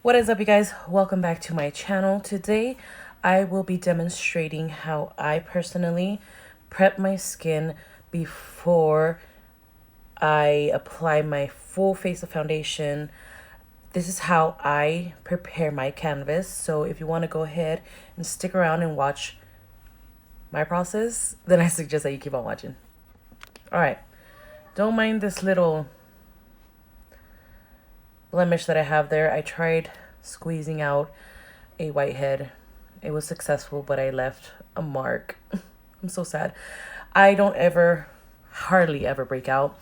What is up, you guys? Welcome back to my channel. Today I will be demonstrating how I personally prep my skin before I apply my full face of foundation. This is how I prepare my canvas. So if you want to go ahead and stick around and watch my process, then I suggest that you keep on watching. All right, don't mind this little blemish that I have there. I tried squeezing out a whitehead. It was successful, but I left a mark. I'm so sad. I don't hardly ever break out.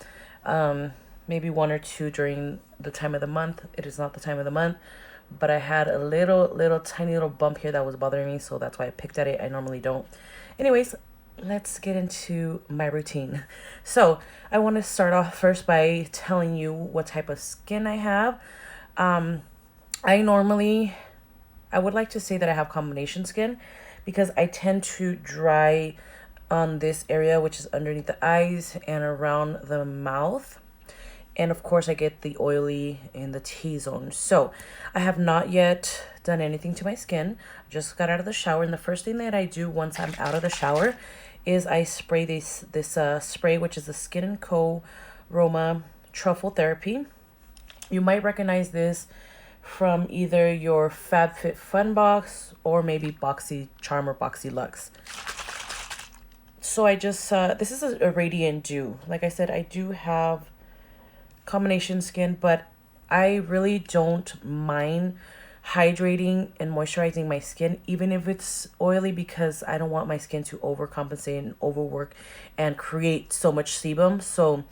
Maybe one or two during the time of the month. It is not the time of the month, but I had a little tiny little bump here that was bothering me, so that's why I picked at it. I normally don't. Anyways, let's get into my routine. So I want to start off first by telling you what type of skin I have. I would like to say that I have combination skin because I tend to dry on this area, which is underneath the eyes and around the mouth. And of course I get the oily in the T-zone. So I have not yet done anything to my skin. Just got out of the shower, and the first thing that I do once I'm out of the shower is I spray this spray, which is the Skin & Co. Roma Truffle Therapy. You might recognize this from either your FabFitFun box or maybe Boxycharm or BoxyLux. So I just, this is a Radiant Dew. Like I said, I do have combination skin, but I really don't mind hydrating and moisturizing my skin, even if it's oily, because I don't want my skin to overcompensate and overwork and create so much sebum. So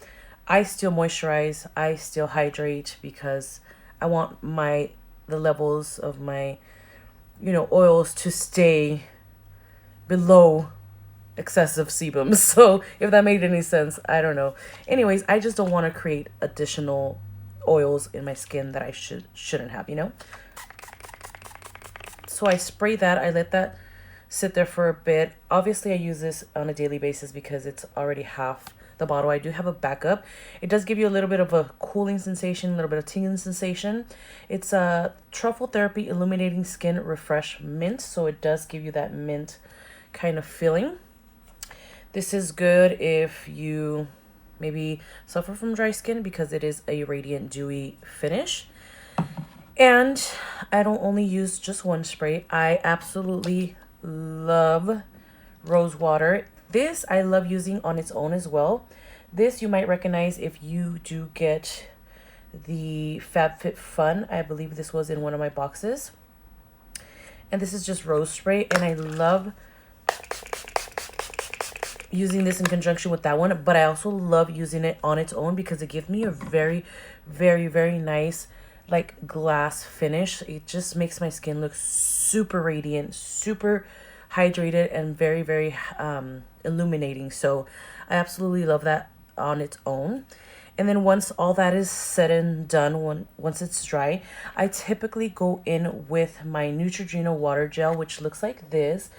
I still moisturize, I still hydrate, because I want the levels of my oils to stay below excessive sebum. So if that made any sense, I don't know. Anyways, I just don't want to create additional oils in my skin that I shouldn't have, So I spray that. I let that sit there for a bit. Obviously I use this on a daily basis because it's already half the bottle. I do have a backup. It does give you a little bit of a cooling sensation, a little bit of tingling sensation. It's a Truffle Therapy Illuminating Skin Refresh Mint, so it does give you that mint kind of feeling. This is good if you maybe suffer from dry skin, because it is a radiant dewy finish. And I don't only use just one spray. I absolutely love rose water. This I love using on its own as well. This you might recognize if you do get the FabFitFun. I believe this was in one of my boxes. And this is just rose spray, and I love using this in conjunction with that one, but I also love using it on its own because it gives me a very, very, very nice like glass finish. It just makes my skin look super radiant, super hydrated, and very, very illuminating. So I absolutely love that on its own. And then once all that is said and done, once it's dry, I typically go in with my Neutrogena water gel, which looks like this,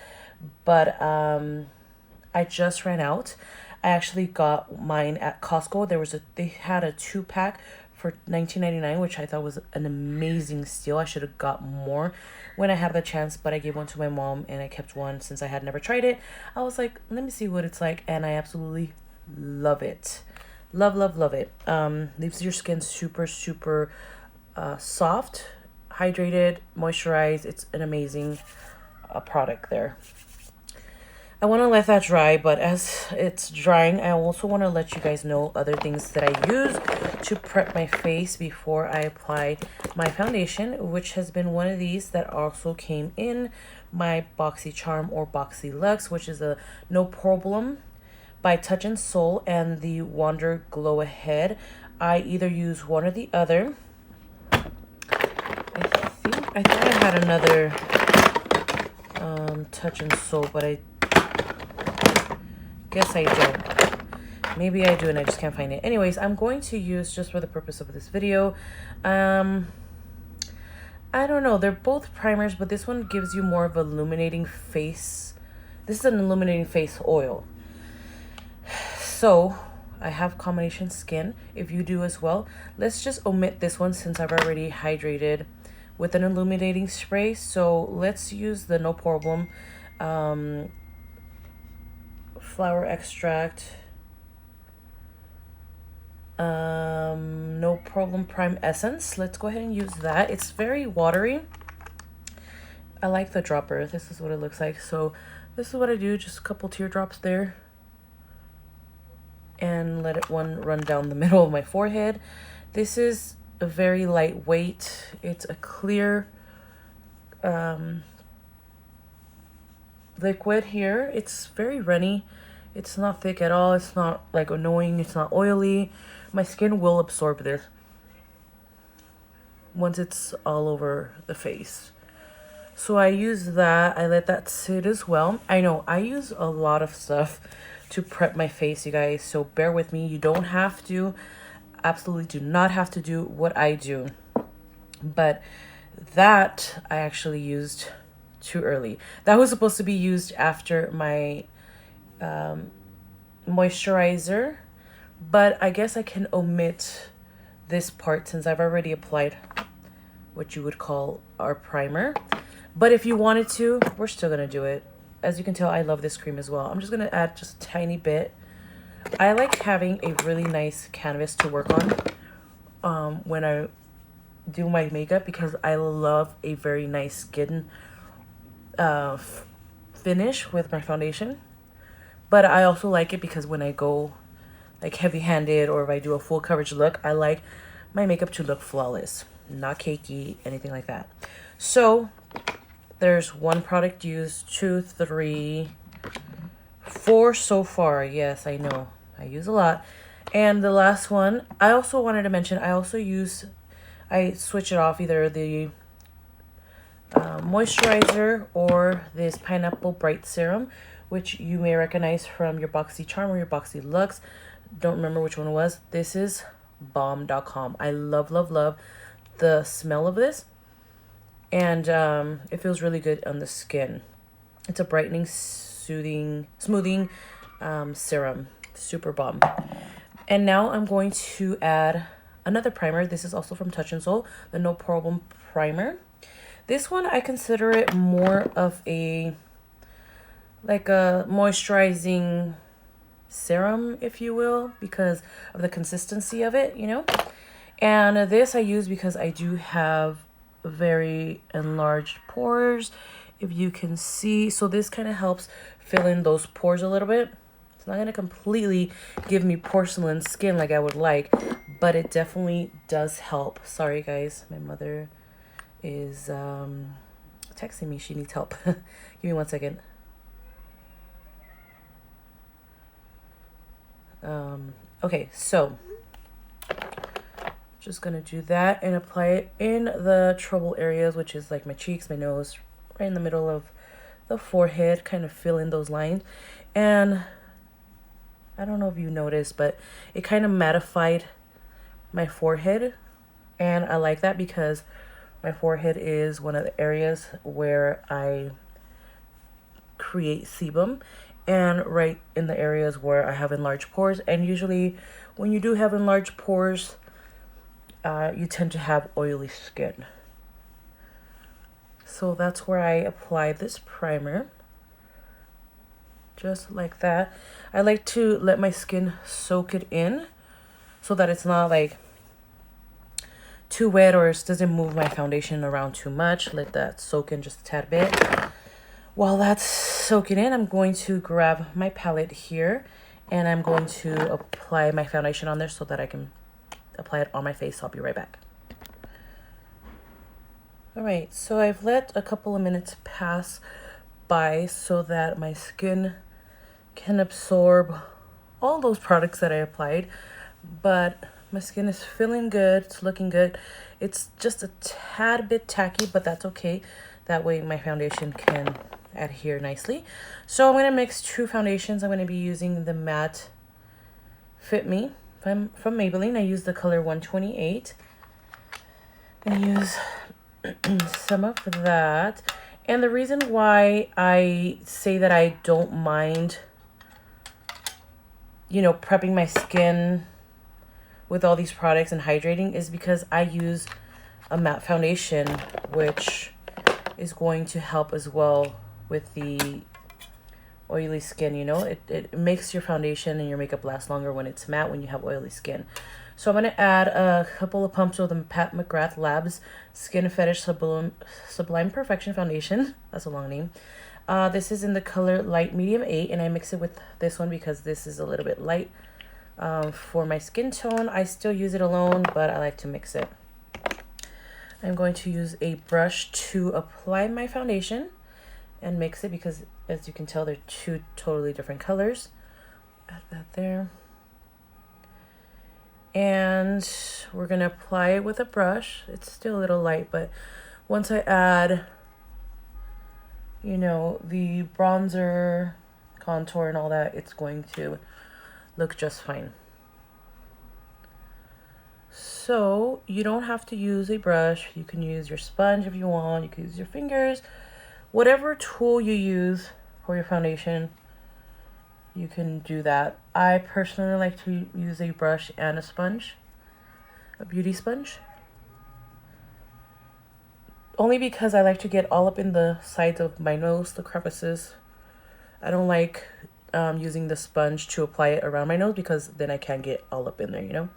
but I just ran out. I actually got mine at Costco. They had a 2-pack for $19.99, which I thought was an amazing steal. I should have got more when I had the chance, but I gave one to my mom and I kept one since I had never tried it. I was like, let me see what it's like, and I absolutely love it. Love, love, love it. Leaves your skin super, super soft, hydrated, moisturized. It's an amazing product there. I want to let that dry, but as it's drying, I also want to let you guys know other things that I use to prep my face before I apply my foundation, which has been one of these that also came in my Boxycharm or BoxyLux, which is a No Problem by Touch and Soul, and the Wander Glow Ahead. I either use one or the other. I thought I had another Touch and Soul, but I guess I don't. Maybe I do and I just can't find it. Anyways, I'm going to use, just for the purpose of this video, I don't know, they're both primers, but this one gives you more of an illuminating face. This is an illuminating face oil. So I have combination skin. If you do as well, let's just omit this one since I've already hydrated with an illuminating spray. So let's use the No Problem flower extract. No Problem Prime Essence. Let's go ahead and use that. It's very watery. I like the dropper. This is what it looks like. So this is what I do. Just a couple teardrops there. And let it run down the middle of my forehead. This is a very lightweight. It's a clear liquid here. It's very runny. It's not thick at all. It's not like annoying. It's not oily. My skin will absorb this once it's all over the face. So I use that. I let that sit as well. I know I use a lot of stuff to prep my face, you guys, so bear with me. You don't have to, absolutely do not have to do what I do. But that I actually used too early. That was supposed to be used after my moisturizer, but I guess I can omit this part since I've already applied what you would call our primer. But if you wanted to, we're still gonna do it. As you can tell, I love this cream as well. I'm just gonna add just a tiny bit. I like having a really nice canvas to work on when I do my makeup, because I love a very nice skin finish with my foundation. But I also like it because when I go like heavy-handed or if I do a full coverage look, I like my makeup to look flawless, not cakey, anything like that. So there's one product used, 2, 3, 4 so far. Yes, I know I use a lot. And the last one, I also wanted to mention, I switch it off, either the moisturizer or this Pineapple Bright Serum, which you may recognize from your Boxycharm or your BoxyLux. Don't remember which one it was. This is bomb.com. I love, love, love the smell of this. And it feels really good on the skin. It's a brightening, smoothing serum. Super bomb. And now I'm going to add another primer. This is also from Touch in Sol, the No Problem Primer. This one, I consider it more of a moisturizing serum, if you will, because of the consistency of it, you know. And this I use because I do have very enlarged pores, if you can see. So this kind of helps fill in those pores a little bit. It's not going to completely give me porcelain skin like I would like, but it definitely does help. Sorry guys, my mother is texting me. She needs help. Give me 1 second. Okay, so just gonna do that and apply it in the trouble areas, which is like my cheeks, my nose, right in the middle of the forehead, kind of fill in those lines. And I don't know if you noticed, but it kind of mattified my forehead, and I like that because my forehead is one of the areas where I create sebum, and right in the areas where I have enlarged pores. And usually when you do have enlarged pores, you tend to have oily skin. So that's where I apply this primer, just like that. I like to let my skin soak it in so that it's not like too wet or it doesn't move my foundation around too much. Let that soak in just a tad bit. While that's soaking in, I'm going to grab my palette here and I'm going to apply my foundation on there so that I can apply it on my face. I'll be right back. All right, so I've let a couple of minutes pass by so that my skin can absorb all those products that I applied, but my skin is feeling good. It's looking good. It's just a tad bit tacky, but that's okay. That way my foundation can adhere nicely. So I'm going to mix 2 foundations. I'm going to be using the matte Fit Me from Maybelline. I use the color 128. I use some of that. And the reason why I say that I don't mind, you know, prepping my skin with all these products and hydrating is because I use a matte foundation, which is going to help as well with the oily skin. You know, it makes your foundation and your makeup last longer when it's matte, when you have oily skin. So I'm going to add a couple of pumps of the Pat McGrath Labs Skin Fetish Sublime Perfection Foundation. That's a long name. This is in the color Light Medium 8, and I mix it with this one because this is a little bit light for my skin tone. I still use it alone, but I like to mix it. I'm going to use a brush to apply my foundation and mix it because, as you can tell, they're two totally different colors. Add that there. And we're going to apply it with a brush. It's still a little light, but once I add, you know, the bronzer, contour, and all that, it's going to look just fine. So you don't have to use a brush. You can use your sponge if you want. You can use your fingers. Whatever tool you use for your foundation, you can do that. I personally like to use a brush and a sponge, a beauty sponge. Only because I like to get all up in the sides of my nose, the crevices. I don't like using the sponge to apply it around my nose because then I can't get all up in there, you know?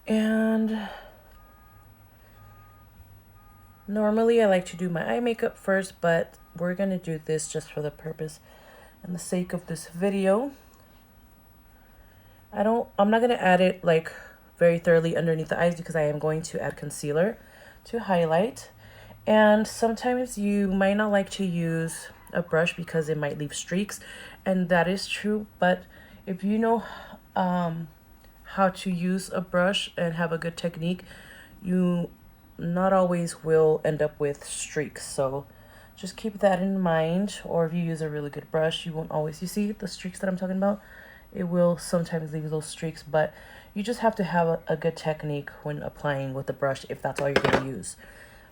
And normally I like to do my eye makeup first, but we're going to do this just for the purpose and the sake of this video. I'm not going to add it like very thoroughly underneath the eyes because I am going to add concealer to highlight. And sometimes you might not like to use a brush because it might leave streaks, and that is true. But if you know how to use a brush and have a good technique, you not always will end up with streaks. So just keep that in mind. Or if you use a really good brush, you won't always, you see the streaks that I'm talking about? It will sometimes leave those streaks, but you just have to have a good technique when applying with the brush if that's all you're going to use.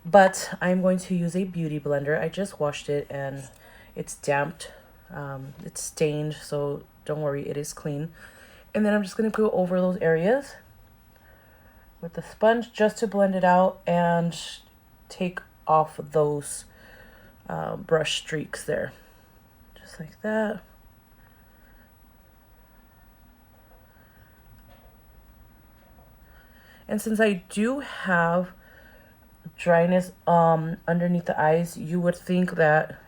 But I'm going to use a beauty blender. I just washed it and it's damped. It's stained, so don't worry, it is clean. And then I'm just going to go over those areas with the sponge just to blend it out and take off those brush streaks there. Just like that. And since I do have dryness underneath the eyes, you would think that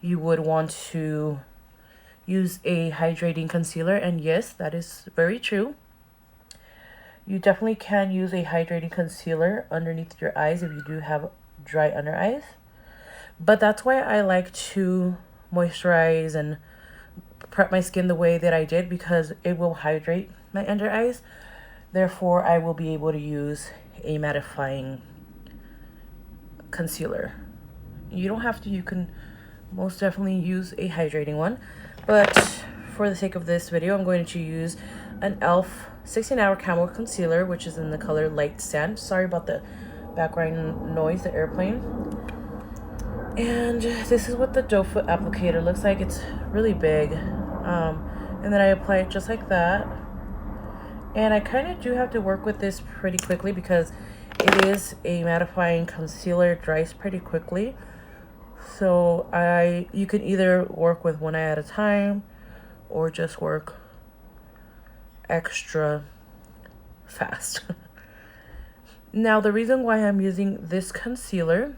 you would want to use a hydrating concealer, and yes, that is very true. You definitely can use a hydrating concealer underneath your eyes if you do have dry under eyes. But that's why I like to moisturize and prep my skin the way that I did, because it will hydrate my under eyes. Therefore, I will be able to use a mattifying concealer. You don't have to, you can most definitely use a hydrating one. But for the sake of this video, I'm going to use an e.l.f. 16-hour Camo Concealer, which is in the color Light Sand. Sorry about the background noise, the airplane. And this is what the doe foot applicator looks like. It's really big. And then I apply it just like that. And I kind of do have to work with this pretty quickly because it is a mattifying concealer, dries pretty quickly. So you can either work with one eye at a time or just work extra fast. Now, the reason why I'm using this concealer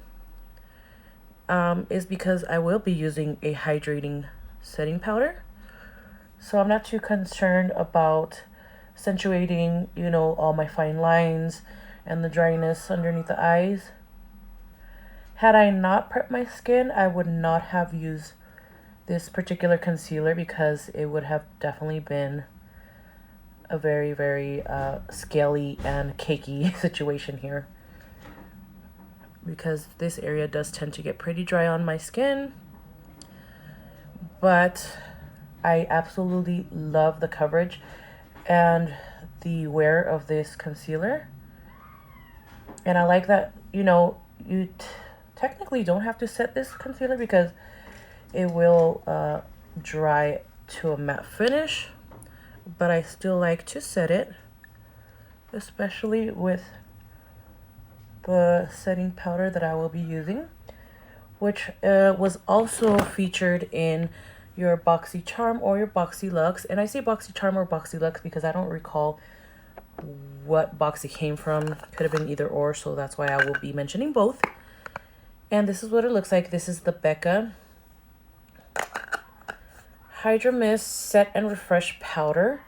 is because I will be using a hydrating setting powder. So I'm not too concerned about accentuating, you know, all my fine lines and the dryness underneath the eyes. Had I not prepped my skin, I would not have used this particular concealer because it would have definitely been a very, very scaly and cakey situation here. Because this area does tend to get pretty dry on my skin. But I absolutely love the coverage and the wear of this concealer. And I like that, you know, you technically don't have to set this concealer because it will dry to a matte finish, but I still like to set it especially with the setting powder that I will be using, which was also featured in your Boxycharm or your Boxylux. And I say Boxycharm or Boxylux because I don't recall what box it came from. Could have been either or, so that's why I will be mentioning both. And this is what it looks like. This is the Becca Hydro Mist Set and Refresh Powder.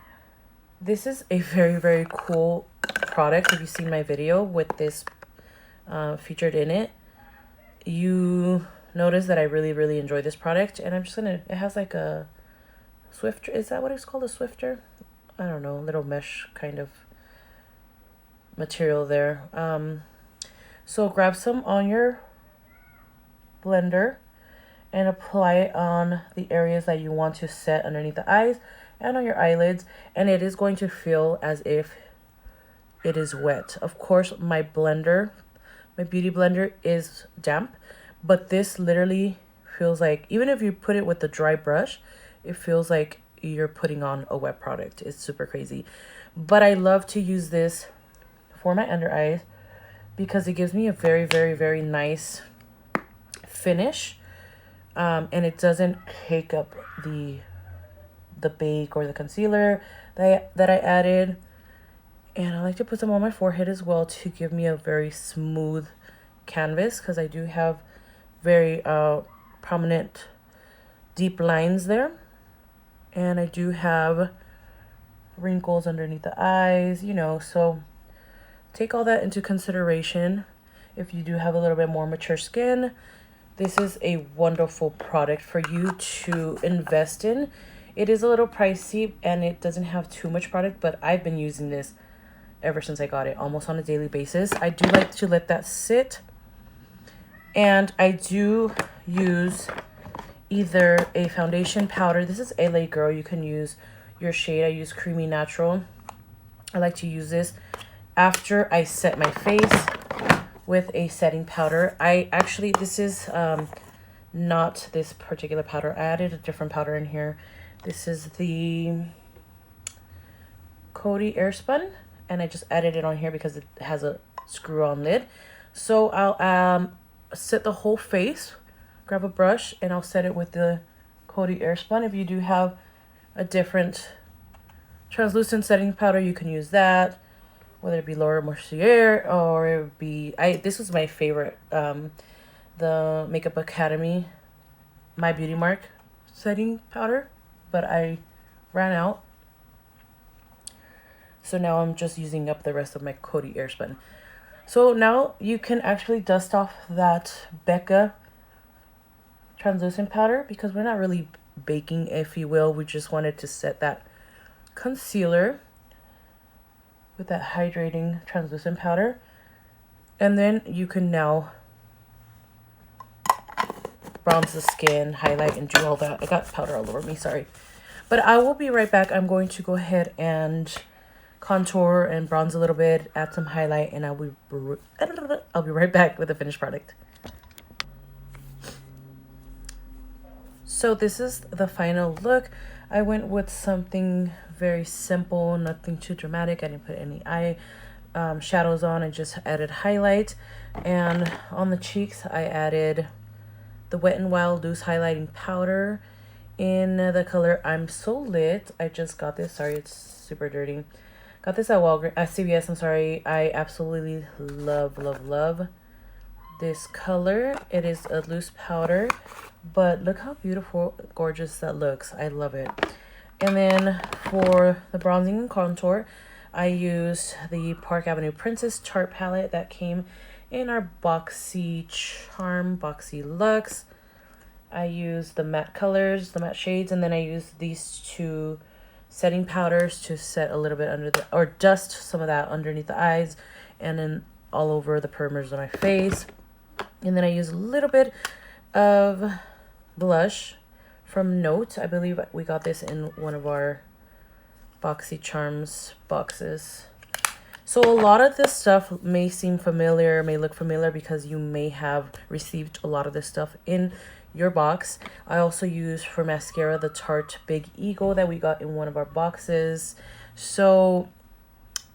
This is a very, very cool product. If you've seen my video with this featured in it, you notice that I really, really enjoy this product. And I'm just gonna, it has like a Swifter, is that what it's called, a Swifter? I don't know, little mesh kind of material there. So grab some on your blender and apply it on the areas that you want to set underneath the eyes and on your eyelids, and it is going to feel as if it is wet. Of course, my blender, my beauty blender, is damp, but this literally feels like, even if you put it with the dry brush, it feels like you're putting on a wet product. It's super crazy. But I love to use this for my under eyes because it gives me a very, very, very nice finish, and it doesn't take up the bake or the concealer that I added. And I like to put them on my forehead as well to give me a very smooth canvas, because I do have very prominent deep lines there, and I do have wrinkles underneath the eyes, you know, so take all that into consideration. If you do have a little bit more mature skin, this is a wonderful product for you to invest in. It is a little pricey and it doesn't have too much product, but I've been using this ever since I got it, almost on a daily basis. I do like to let that sit, and I do use either a foundation powder. This is LA Girl. You can use your shade. I use Creamy Natural. I like to use this after I set my face with a setting powder. I actually, this is not this particular powder. I added a different powder in here. This is the Coty Airspun, and I just added it on here because it has a screw-on lid. So I'll set the whole face, grab a brush, and I'll set it with the Coty Airspun. If you do have a different translucent setting powder, you can use that, whether it be Laura Mercier or it be, this was my favorite, the Makeup Academy My Beauty Mark setting powder, but I ran out. So now I'm just using up the rest of my Coty Airspun. So now you can actually dust off that Becca translucent powder, because we're not really baking, if you will. We just wanted to set that concealer with that hydrating translucent powder. And then you can now bronze the skin, highlight, and do all that. I got powder all over me, sorry. But I will be right back. I'm going to go ahead and contour and bronze a little bit, add some highlight, and I'll be right back with the finished product. So this is the final look. I went with something very simple, nothing too dramatic. I didn't put any eye shadows on. I just added highlight, and on the cheeks I added the Wet n Wild loose highlighting powder in the color I'm So Lit. I just got this, sorry, it's super dirty. Got this at CVS, I'm sorry. I absolutely love this color. It is a loose powder, but look how beautiful, gorgeous that looks. I love it. And then for the bronzing and contour, I used the Park Avenue Princess Chart palette that came in our Boxycharm Boxylux. I used the matte colors, the matte shades, and then I used these two setting powders to set a little bit under the, or dust some of that underneath the eyes and then all over the perimeters of my face. And then I used a little bit of blush from Note. I believe we got this in one of our Boxycharms boxes. So a lot of this stuff may seem familiar, may look familiar because you may have received a lot of this stuff in your box. I also use for mascara the Tarte Big Eagle that we got in one of our boxes. So,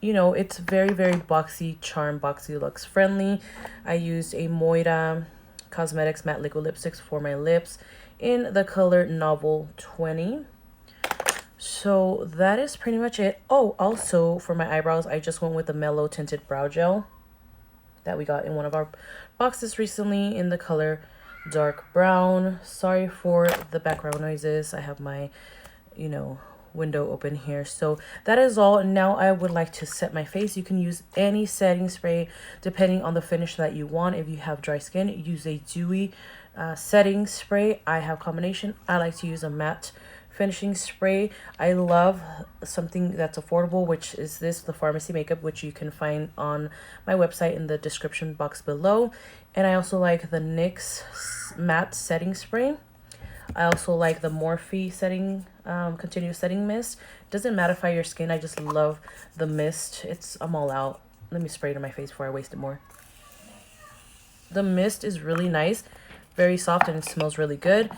you know, it's very, very Boxycharm, Boxylux friendly. I used a Moira Cosmetics matte liquid lipsticks for my lips in the color Novel 20. So that is pretty much it. Oh, also for my eyebrows, I just went with the Mellow Tinted Brow Gel that we got in one of our boxes recently in the color dark brown. Sorry for the background noises. I have my, you know, window open here. So that is all. Now I would like to set my face. You can use any setting spray depending on the finish that you want. If you have dry skin, use a dewy setting spray. I have combination. I like to use a matte finishing spray. I love something that's affordable, which is this, the Pharmacy Makeup, which you can find on my website in the description box below. And I also like the NYX matte setting spray. I also like the Morphe setting continuous setting mist. Doesn't mattify your skin. I just love the mist. I'm all out. Let me spray it on my face before I waste it more. The mist is really nice, very soft, and it smells really good.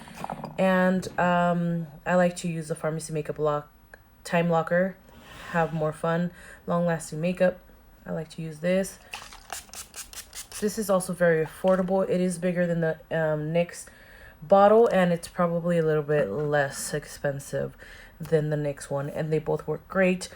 And I like to use the Pharmacy Makeup Time Locker. Have more fun, long-lasting makeup. I like to use this. This is also very affordable. It is bigger than the NYX bottle, and it's probably a little bit less expensive than the NYX one, and they both work great.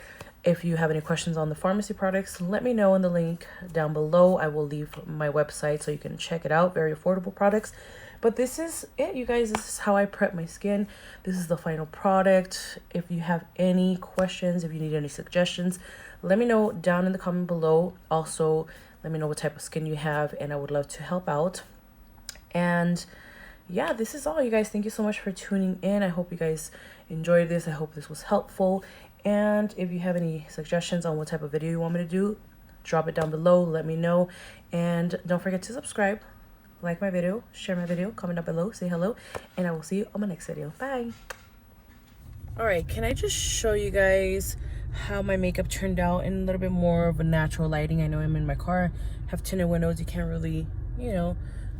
If you have any questions on the pharmacy products, let me know in the link down below. I will leave my website so you can check it out. Very affordable products. But this is it, you guys. This is how I prep my skin. This is the final product. If you have any questions, if you need any suggestions, let me know down in the comment below. Also, let me know what type of skin you have, and I would love to help out. And yeah, this is all, you guys. Thank you so much for tuning in. I hope you guys enjoyed this. I hope this was helpful. And if you have any suggestions on what type of video you want me to do, drop it down below. Let me know. And don't forget to subscribe, like my video, share my video, comment down below, say hello, and I will see you on my next video. Bye. All right, can I just show you guys how my makeup turned out in a little bit more of a natural lighting? I know I'm in my car, have tinted windows. You can't really, you know,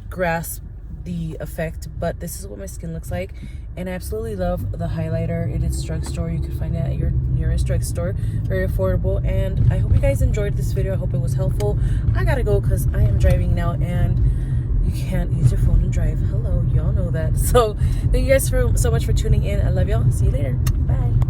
grasp the effect, but this is what my skin looks like. And I absolutely love the highlighter. It is drugstore. You can find it at your nearest drugstore. Very affordable. And I hope you guys enjoyed this video. I hope it was helpful. I gotta go because I am driving now, and you can't use your phone and drive. Hello, y'all know that. So thank you guys so much for tuning in. I love y'all. See you later. Bye.